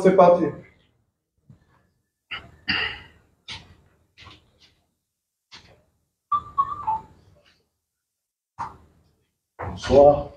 C'est parti. Bonsoir.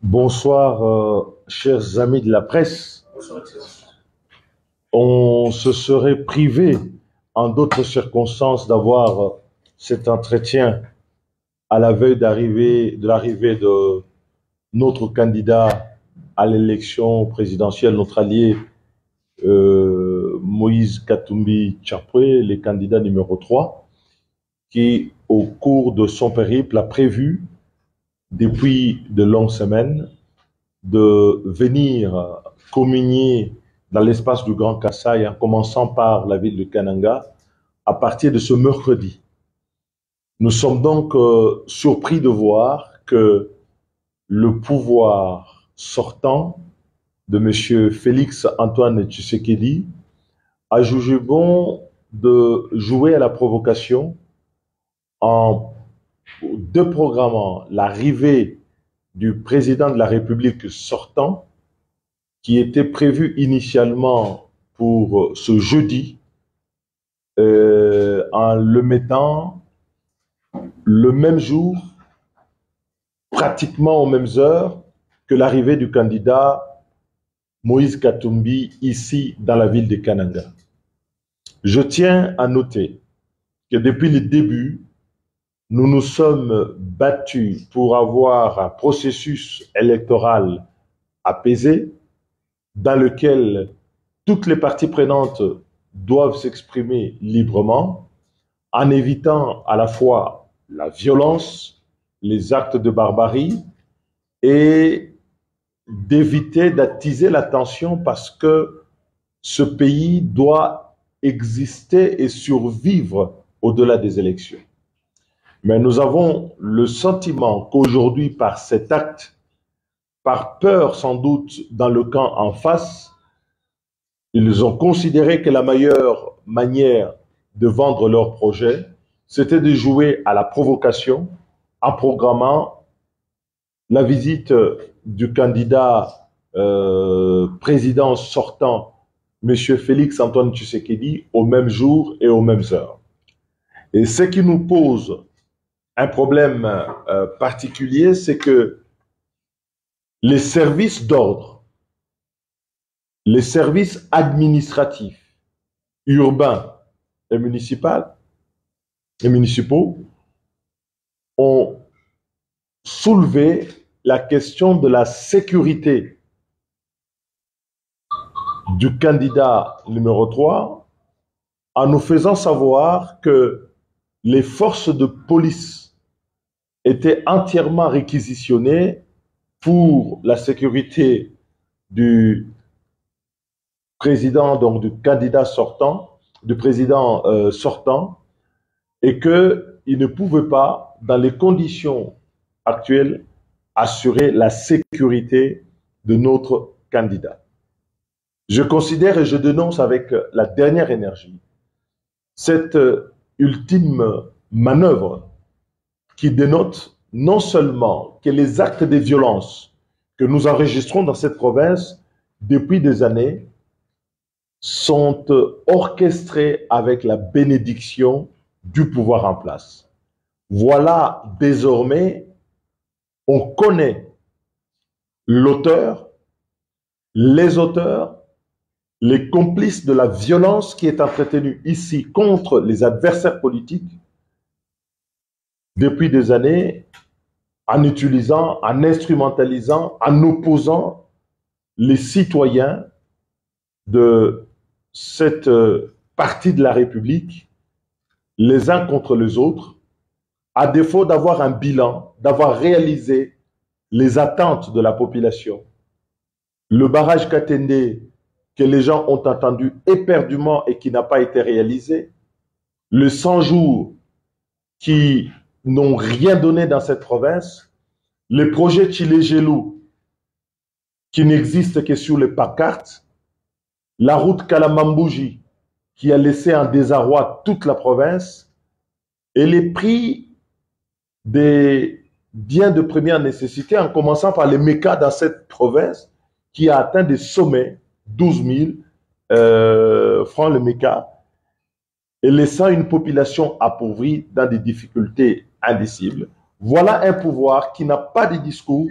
Bonsoir, chers amis de la presse. On se serait privé, en d'autres circonstances, d'avoir cet entretien à la veille de l'arrivée de notre candidat à l'élection présidentielle, notre allié Moïse Katumbi Tchapwe, le candidat numéro 3, qui, au cours de son périple, a prévu, depuis de longues semaines, de venir communier dans l'espace du Grand Kasaï, en commençant par la ville de Kananga, à partir de ce mercredi. Nous sommes donc surpris de voir que le pouvoir sortant de M. Félix Antoine Tshisekedi a jugé bon de jouer à la provocation en déprogrammant l'arrivée du président de la République sortant, qui était prévu initialement pour ce jeudi, en le mettant le même jour, pratiquement aux mêmes heures, que l'arrivée du candidat Moïse Katumbi ici dans la ville de Kananga. Je tiens à noter que depuis le début, nous nous sommes battus pour avoir un processus électoral apaisé, dans lequel toutes les parties prenantes doivent s'exprimer librement, en évitant à la fois la violence, les actes de barbarie, et d'éviter d'attiser la tension, parce que ce pays doit exister et survivre au-delà des élections. Mais nous avons le sentiment qu'aujourd'hui, par cet acte, par peur sans doute dans le camp en face, ils ont considéré que la meilleure manière de vendre leur projet, c'était de jouer à la provocation en programmant la visite du candidat président sortant, M. Félix Antoine Tshisekedi, au même jour et aux mêmes heures. Et ce qui nous pose un problème particulier, c'est que les services d'ordre, les services administratifs, urbains et municipaux ont soulevé la question de la sécurité du candidat numéro 3, en nous faisant savoir que les forces de police étaient entièrement réquisitionnées pour la sécurité du président, donc du candidat sortant, du président sortant, et qu'il ne pouvait pas, dans les conditions actuelles, assurer la sécurité de notre candidat. Je considère et je dénonce avec la dernière énergie cette ultime manœuvre qui dénote non seulement que les actes de violence que nous enregistrons dans cette province depuis des années sont orchestrés avec la bénédiction du pouvoir en place. Voilà, désormais, on connaît l'auteur, les auteurs, les complices de la violence qui est entretenue ici contre les adversaires politiques depuis des années, en utilisant, en instrumentalisant, en opposant les citoyens de cette partie de la République, les uns contre les autres, à défaut d'avoir un bilan, d'avoir réalisé les attentes de la population. Le barrage Katende, que les gens ont attendu éperdument et qui n'a pas été réalisé. Le 100 jours qui n'ont rien donné dans cette province, les projets Tchilé-Gelou qui n'existent que sur les pancartes, la route Kalamambouji qui a laissé en désarroi toute la province et les prix des biens de première nécessité, en commençant par les mécas dans cette province qui a atteint des sommets, 12 000 francs le méca, et laissant une population appauvrie dans des difficultés indicibles. Voilà un pouvoir qui n'a pas de discours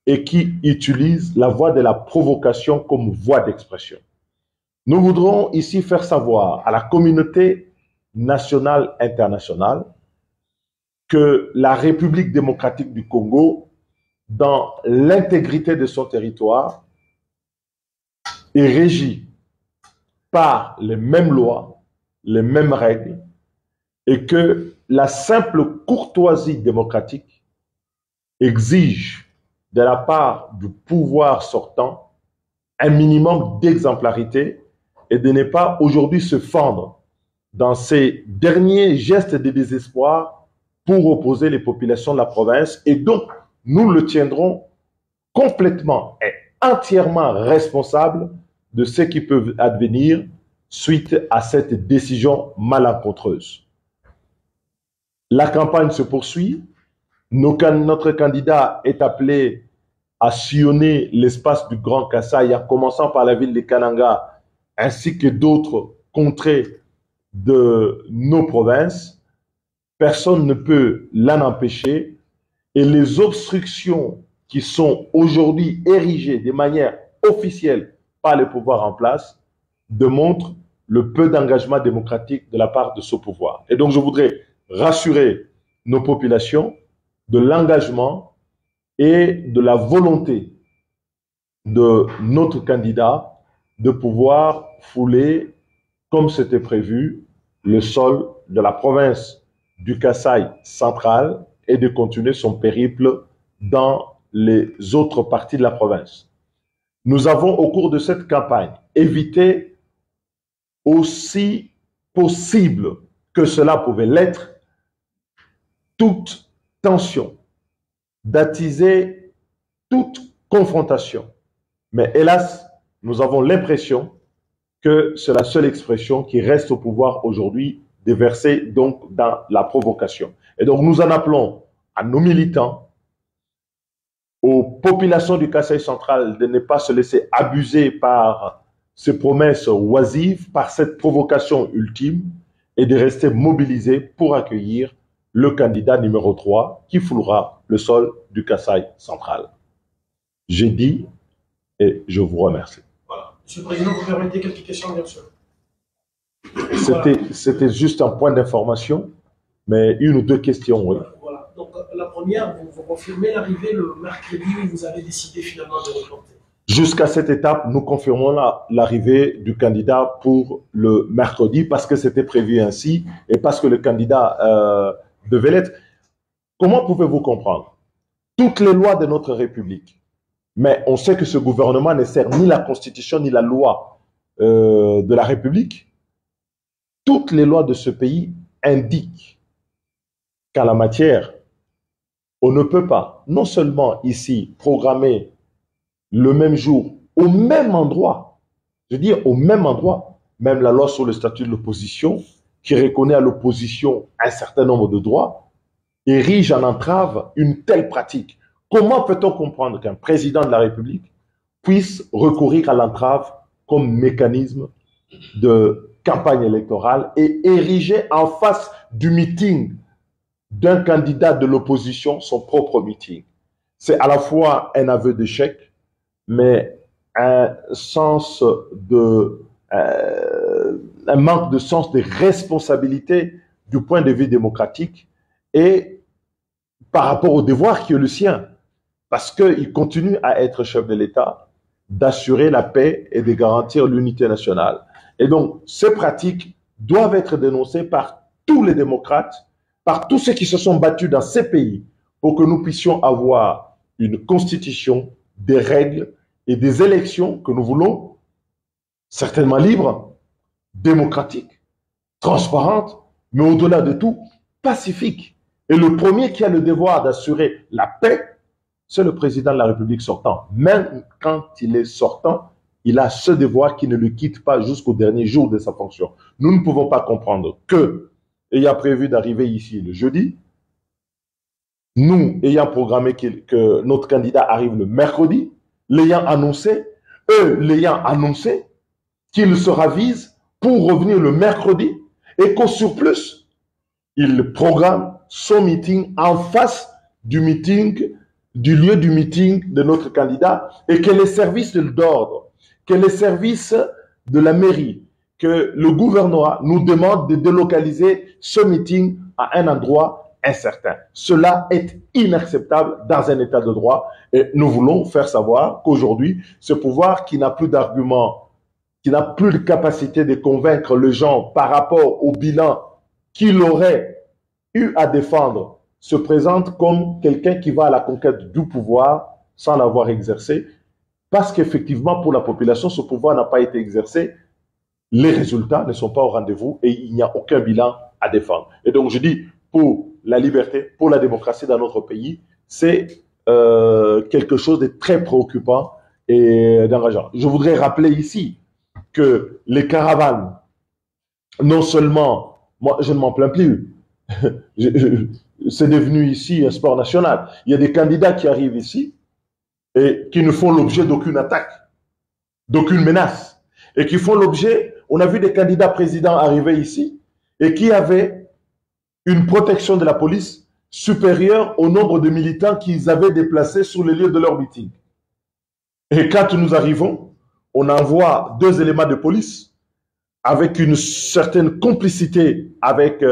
et qui utilise la voie de la provocation comme voie d'expression. Nous voudrons ici faire savoir à la communauté nationale internationale que la République démocratique du Congo, dans l'intégrité de son territoire, est régie par les mêmes lois, les mêmes règles, et que la simple courtoisie démocratique exige de la part du pouvoir sortant un minimum d'exemplarité et de ne pas aujourd'hui se fendre dans ces derniers gestes de désespoir pour opposer les populations de la province. Et donc, nous le tiendrons complètement et entièrement responsable de ce qui peut advenir suite à cette décision malencontreuse. La campagne se poursuit. Notre candidat est appelé à sillonner l'espace du Grand Kasaï, en commençant par la ville de Kananga, ainsi que d'autres contrées de nos provinces. Personne ne peut l'en empêcher. Et les obstructions qui sont aujourd'hui érigées de manière officielle par les pouvoirs en place démontrent le peu d'engagement démocratique de la part de ce pouvoir. Et donc, je voudrais rassurer nos populations de l'engagement et de la volonté de notre candidat de pouvoir fouler, comme c'était prévu, le sol de la province du Kasaï central et de continuer son périple dans les autres parties de la province. Nous avons, au cours de cette campagne, évité aussi possible que cela pouvait l'être, toute tension, d'attiser toute confrontation. Mais hélas, nous avons l'impression que c'est la seule expression qui reste au pouvoir aujourd'hui, de verser donc dans la provocation. Et donc nous en appelons à nos militants, aux populations du Kasaï central de ne pas se laisser abuser par ces promesses oisives, par cette provocation ultime, et de rester mobilisés pour accueillir le candidat numéro 3 qui foulera le sol du Kasaï central. J'ai dit et je vous remercie. Voilà. Monsieur le Président, vous permettez quelques questions, bien sûr. C'était juste un point d'information, mais une ou deux questions, oui. Voilà. Donc, la première, vous confirmez l'arrivée le mercredi où vous avez décidé finalement de reporter. Jusqu'à cette étape, nous confirmons l'arrivée du candidat pour le mercredi parce que c'était prévu ainsi et parce que le candidat devait l'être. Comment pouvez-vous comprendre? Toutes les lois de notre République, mais on sait que ce gouvernement ne sert ni la Constitution ni la loi de la République. Toutes les lois de ce pays indiquent qu'en la matière, on ne peut pas, non seulement ici, programmer le même jour, au même endroit, je veux dire au même endroit, même la loi sur le statut de l'opposition, qui reconnaît à l'opposition un certain nombre de droits, érige en entrave une telle pratique. Comment peut-on comprendre qu'un président de la République puisse recourir à l'entrave comme mécanisme de campagne électorale et ériger en face du meeting d'un candidat de l'opposition son propre meeting? C'est à la fois un aveu d'échec, mais un manque de sens de responsabilité du point de vue démocratique et par rapport au devoir qui est le sien, parce qu'il continue à être chef de l'État, d'assurer la paix et de garantir l'unité nationale. Et donc, ces pratiques doivent être dénoncées par tous les démocrates, par tous ceux qui se sont battus dans ces pays pour que nous puissions avoir une constitution, des règles et des élections que nous voulons certainement libres, démocratiques, transparentes, mais au-delà de tout, pacifique. Et le premier qui a le devoir d'assurer la paix, c'est le président de la République sortant. Même quand il est sortant, il a ce devoir qui ne le quitte pas jusqu'au dernier jour de sa fonction. Nous ne pouvons pas comprendre que, ayant prévu d'arriver ici le jeudi, nous ayant programmé que notre candidat arrive le mercredi, l'ayant annoncé, eux l'ayant annoncé, qu'il se ravise pour revenir le mercredi et qu'au surplus, il programme son meeting en face du meeting, du lieu du meeting de notre candidat et que les services d'ordre, que les services de la mairie, que le gouvernorat nous demandent de délocaliser ce meeting à un endroit incertain. Cela est inacceptable dans un état de droit et nous voulons faire savoir qu'aujourd'hui, ce pouvoir qui n'a plus d'arguments, qui n'a plus de capacité de convaincre les gens par rapport au bilan qu'il aurait eu à défendre, se présente comme quelqu'un qui va à la conquête du pouvoir sans l'avoir exercé, parce qu'effectivement, pour la population, ce pouvoir n'a pas été exercé, les résultats ne sont pas au rendez-vous et il n'y a aucun bilan à défendre. Et donc, je dis, pour la liberté, pour la démocratie dans notre pays, c'est quelque chose de très préoccupant et d'engageant. Je voudrais rappeler ici que les caravanes, non seulement, moi je ne m'en plains plus, c'est devenu ici un sport national. Il y a des candidats qui arrivent ici et qui ne font l'objet d'aucune attaque, d'aucune menace, et qui font l'objet, on a vu des candidats présidents arriver ici et qui avaient une protection de la police supérieure au nombre de militants qu'ils avaient déplacés sur les lieux de leur meeting. Et quand nous arrivons, on envoie 2 éléments de police avec une certaine complicité avec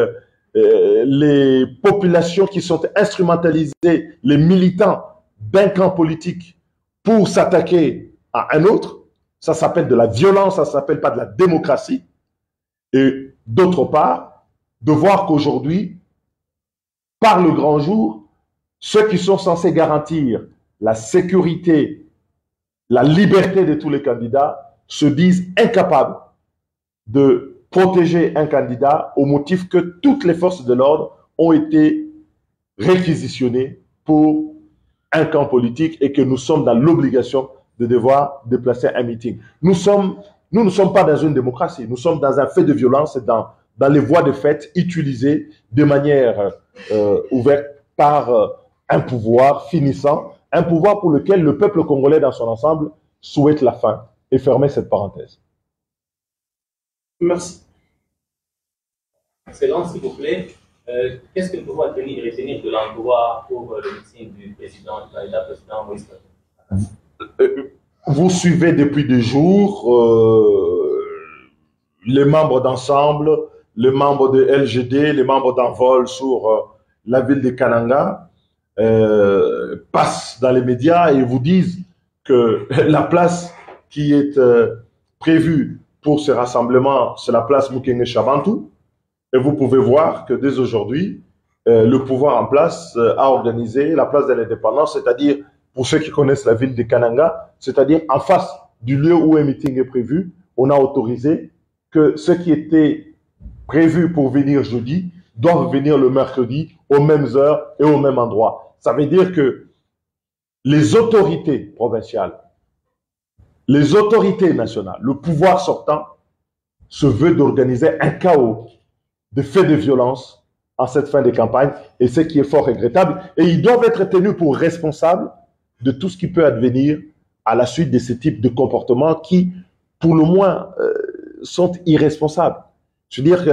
les populations qui sont instrumentalisées, les militants d'un camp politique pour s'attaquer à un autre. Ça s'appelle de la violence, ça ne s'appelle pas de la démocratie. Et d'autre part, de voir qu'aujourd'hui, par le grand jour, ceux qui sont censés garantir la sécurité, la liberté de tous les candidats se disent incapables de protéger un candidat au motif que toutes les forces de l'ordre ont été réquisitionnées pour un camp politique et que nous sommes dans l'obligation de devoir déplacer un meeting. Nous ne sommes pas dans une démocratie, nous sommes dans un fait de violence, dans les voies de fait utilisées de manière ouverte par un pouvoir finissant, un pouvoir pour lequel le peuple congolais dans son ensemble souhaite la fin. Et fermer cette parenthèse. Merci. Excellent, s'il vous plaît. Qu'est-ce que nous pouvons retenir de l'endroit pour le meeting du président, du candidat président Moïse Katumbi? Vous suivez depuis des jours les membres d'ensemble, les membres de LGD, les membres d'Envol sur la ville de Kananga passent dans les médias et vous disent que la place qui est prévue pour ce rassemblement, c'est la place Mukenge Chabantou. Et vous pouvez voir que dès aujourd'hui, le pouvoir en place a organisé la place de l'indépendance, c'est-à-dire, pour ceux qui connaissent la ville de Kananga, c'est-à-dire en face du lieu où un meeting est prévu, on a autorisé que ceux qui étaient prévus pour venir jeudi doivent venir le mercredi aux mêmes heures et au même endroit. Ça veut dire que les autorités provinciales, les autorités nationales, le pouvoir sortant se veut d'organiser un chaos de faits de violence en cette fin de campagne, et ce qui est fort regrettable. Et ils doivent être tenus pour responsables de tout ce qui peut advenir à la suite de ce type de comportements qui, pour le moins, sont irresponsables. Je veux dire que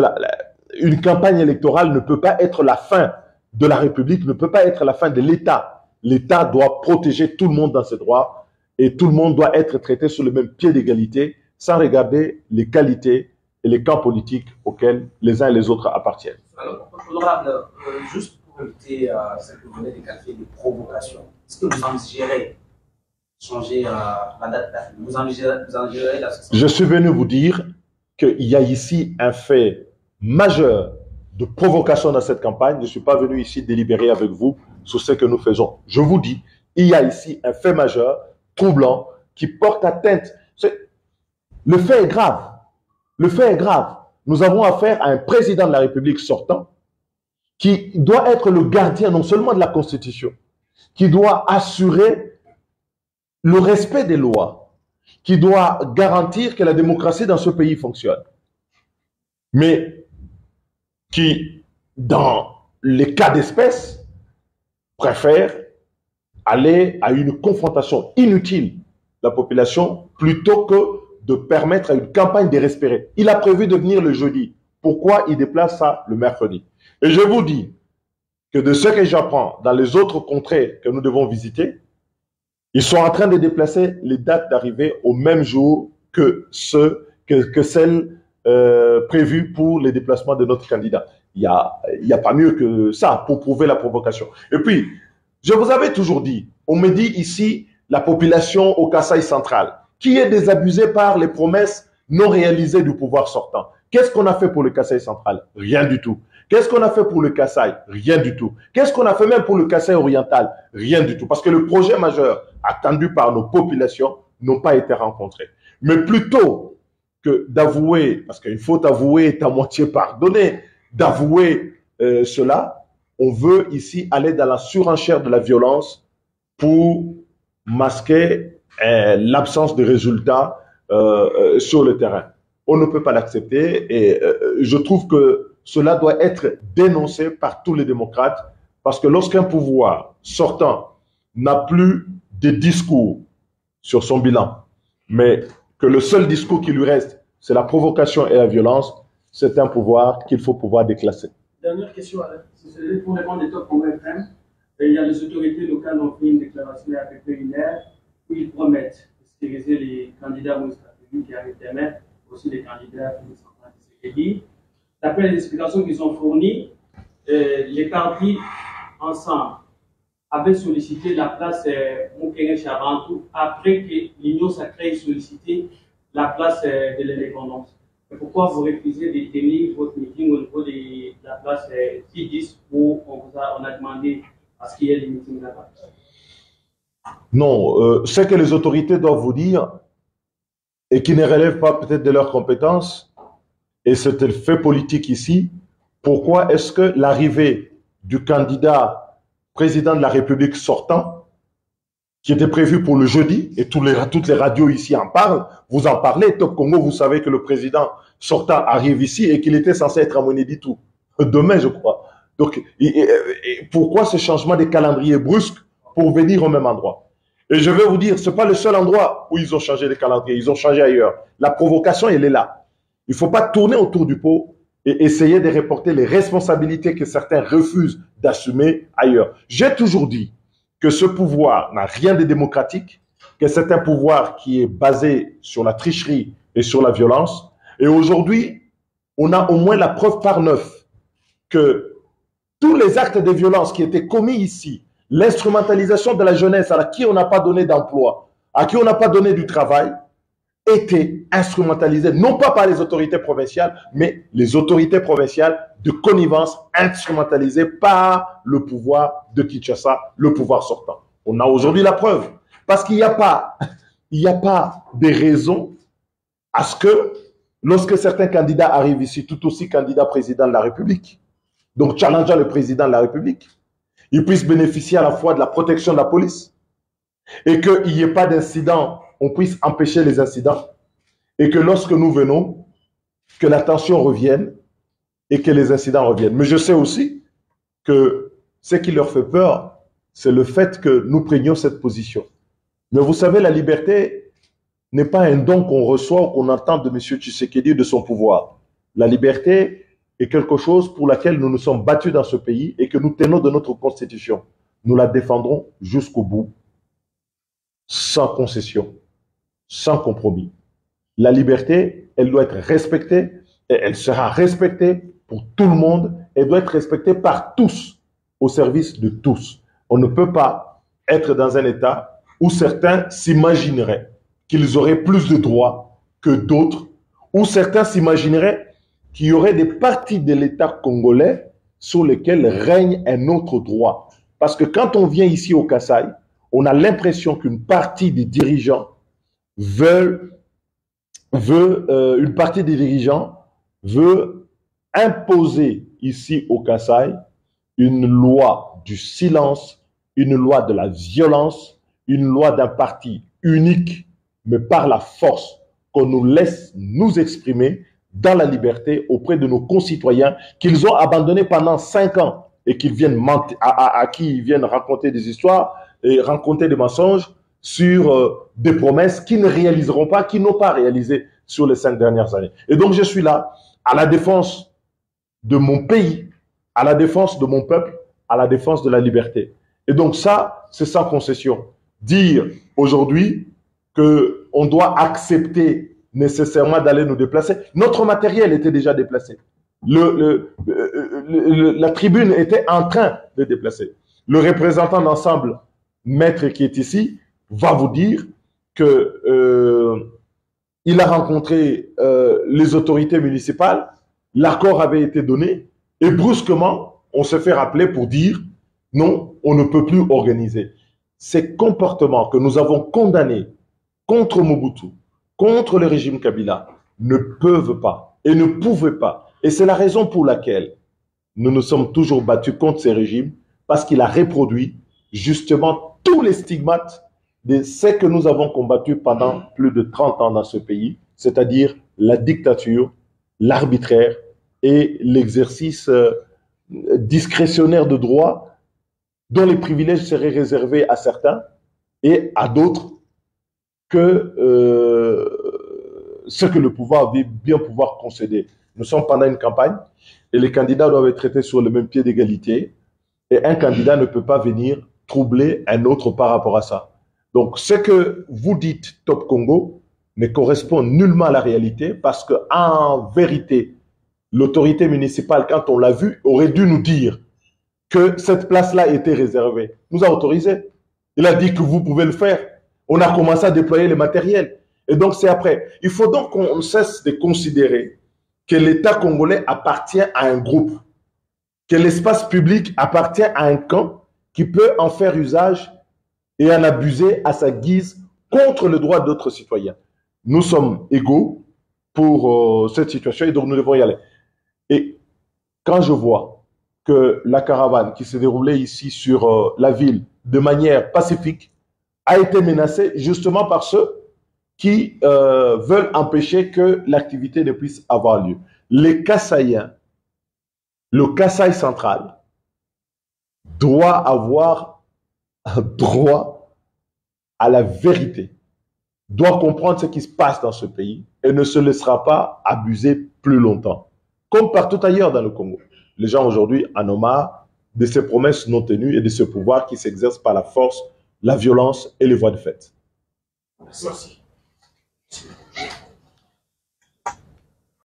une campagne électorale ne peut pas être la fin de la République, ne peut pas être la fin de l'État. L'État doit protéger tout le monde dans ses droits et tout le monde doit être traité sur le même pied d'égalité sans regarder les qualités et les camps politiques auxquels les uns et les autres appartiennent. Alors, honorable, juste pour éviter ce que vous venez de qualifier de provocation, est-ce que vous envisagez changer la date? Vous envisagez la session? Je suis venu vous dire qu'il y a ici un fait majeur de provocation dans cette campagne. Je ne suis pas venu ici délibérer avec vous sur ce que nous faisons. Je vous dis, il y a ici un fait majeur, troublant, qui porte atteinte. Le fait est grave. Le fait est grave. Nous avons affaire à un président de la République sortant qui doit être le gardien non seulement de la Constitution, qui doit assurer le respect des lois, qui doit garantir que la démocratie dans ce pays fonctionne, mais qui, dans les cas d'espèce, préfère aller à une confrontation inutile de la population plutôt que de permettre à une campagne de respirer. Il a prévu de venir le jeudi. Pourquoi il déplace ça le mercredi? Et je vous dis que de ce que j'apprends dans les autres contrées que nous devons visiter, ils sont en train de déplacer les dates d'arrivée au même jour que celles prévues pour les déplacements de notre candidat. Il y a pas mieux que ça pour prouver la provocation. Et puis, je vous avais toujours dit, on me dit ici, la population au Kasaï central, qui est désabusée par les promesses non réalisées du pouvoir sortant. Qu'est-ce qu'on a fait pour le Kasaï central? Rien du tout. Qu'est-ce qu'on a fait pour le Kasaï? Rien du tout. Qu'est-ce qu'on a fait même pour le Kasaï oriental? Rien du tout. Parce que le projet majeur attendu par nos populations n'ont pas été rencontrés. Mais plutôt que d'avouer, parce qu'il faut avouer est à moitié pardonné, d'avouer cela, on veut ici aller dans la surenchère de la violence pour masquer l'absence de résultats sur le terrain. On ne peut pas l'accepter et je trouve que cela doit être dénoncé par tous les démocrates parce que lorsqu'un pouvoir sortant n'a plus de discours sur son bilan, mais que le seul discours qui lui reste, c'est la provocation et la violence, c'est un pouvoir qu'il faut pouvoir déclasser. Dernière question, c'est pour répondre des top Congrès FM. Il y a les autorités locales ont fait une déclaration à peu près une heure où ils promettent de stériliser les candidats Moïse Katumbi qui arrivent demain, aussi les candidats Félix Antoine Tshisekedi. D'après les explications qu'ils ont fournies, les partis ensemble avaient sollicité la place Moukenge Chabantou après que l'Union sacrée ait sollicité la place de l'indépendance. Pourquoi vous refusez de tenir votre meeting au niveau de la place T10 où on a demandé à ce qu'il y ait des meetings là-bas? Non, ce que les autorités doivent vous dire et qui ne relève pas peut-être de leurs compétences, et c'est le fait politique ici, pourquoi est-ce que l'arrivée du candidat président de la République sortant, qui était prévu pour le jeudi, et toutes les radios ici en parlent, vous en parlez, Top Congo, vous savez que le président sortant arrive ici et qu'il était censé être à Monéditou, demain je crois. Donc, pourquoi ce changement de calendrier brusque pour venir au même endroit? Et je vais vous dire, ce n'est pas le seul endroit où ils ont changé de calendrier, ils ont changé ailleurs. La provocation, elle est là. Il ne faut pas tourner autour du pot et essayer de reporter les responsabilités que certains refusent d'assumer ailleurs. J'ai toujours dit que ce pouvoir n'a rien de démocratique, que c'est un pouvoir qui est basé sur la tricherie et sur la violence. Et aujourd'hui, on a au moins la preuve par neuf que tous les actes de violence qui étaient commis ici, l'instrumentalisation de la jeunesse à qui on n'a pas donné d'emploi, à qui on n'a pas donné du travail, étaient instrumentalisés, non pas par les autorités provinciales, mais les autorités provinciales de connivence instrumentalisées par le pouvoir de Kinshasa, le pouvoir sortant. On a aujourd'hui la preuve. Parce qu'il n'y a pas de raison à ce que, lorsque certains candidats arrivent ici, tout aussi candidats président de la République, donc challengeant le président de la République, ils puissent bénéficier à la fois de la protection de la police et qu'il n'y ait pas d'incident, on puisse empêcher les incidents et que lorsque nous venons, que la tension revienne et que les incidents reviennent. Mais je sais aussi que ce qui leur fait peur, c'est le fait que nous prenions cette position. Mais vous savez, la liberté n'est pas un don qu'on reçoit ou qu'on entend de M. Tshisekedi de son pouvoir. La liberté est quelque chose pour laquelle nous nous sommes battus dans ce pays et que nous tenons de notre constitution. Nous la défendrons jusqu'au bout, sans concession, sans compromis. La liberté, elle doit être respectée et elle sera respectée pour tout le monde. Elle doit être respectée par tous, au service de tous. On ne peut pas être dans un État où certains s'imagineraient qu'ils auraient plus de droits que d'autres, où certains s'imagineraient qu'il y aurait des parties de l'État congolais sur lesquelles règne un autre droit. Parce que quand on vient ici au Kasaï, on a l'impression qu'une partie des dirigeants veut imposer ici au Kasaï une loi du silence, une loi de la violence, une loi d'un parti unique, mais par la force, qu'on nous laisse nous exprimer dans la liberté auprès de nos concitoyens qu'ils ont abandonnés pendant 5 ans et qu'ils viennent à qui ils viennent raconter des histoires et raconter des mensonges sur des promesses qu'ils ne réaliseront pas, qu'ils n'ont pas réalisées sur les 5 dernières années. Et donc je suis là à la défense de mon pays, à la défense de mon peuple, à la défense de la liberté. Et donc ça, c'est sans concession. Dire aujourd'hui qu'on doit accepter nécessairement d'aller nous déplacer. Notre matériel était déjà déplacé. La tribune était en train de déplacer. Le représentant d'ensemble, maître qui est ici, va vous dire que il a rencontré les autorités municipales, l'accord avait été donné, et brusquement, on se fait rappeler pour dire non, on ne peut plus organiser. Ces comportements que nous avons condamnés contre Mobutu, contre le régime Kabila, ne peuvent pas et ne pouvaient pas. Et c'est la raison pour laquelle nous nous sommes toujours battus contre ces régimes, parce qu'il a reproduit justement tous les stigmates de ce que nous avons combattu pendant plus de 30 ans dans ce pays, c'est-à-dire la dictature, l'arbitraire et l'exercice discrétionnaire de droit dont les privilèges seraient réservés à certains et à d'autres que ce que le pouvoir veut bien pouvoir concéder. Nous sommes pendant une campagne et les candidats doivent être traités sur le même pied d'égalité et un candidat ne peut pas venir troubler un autre par rapport à ça. Donc ce que vous dites Top Congo ne correspond nullement à la réalité parce que en vérité, l'autorité municipale, quand on l'a vu, aurait dû nous dire que cette place-là était réservée. Nous a autorisé. Il a dit que vous pouvez le faire. On a commencé à déployer le matériel. Et donc, c'est après. Il faut donc qu'on cesse de considérer que l'État congolais appartient à un groupe, que l'espace public appartient à un camp qui peut en faire usage et en abuser à sa guise contre le droit d'autres citoyens. Nous sommes égaux pour cette situation et donc nous devons y aller. Et quand je vois que la caravane qui s'est déroulée ici sur la ville de manière pacifique a été menacée justement par ceux qui veulent empêcher que l'activité ne puisse avoir lieu. Les Kassaïens, le Kasaï central, doit avoir un droit à la vérité, doit comprendre ce qui se passe dans ce pays et ne se laissera pas abuser plus longtemps. Comme partout ailleurs dans le Congo. Les gens aujourd'hui en ont marre de ces promesses non tenues et de ce pouvoir qui s'exerce par la force, la violence et les voies de fait. Merci.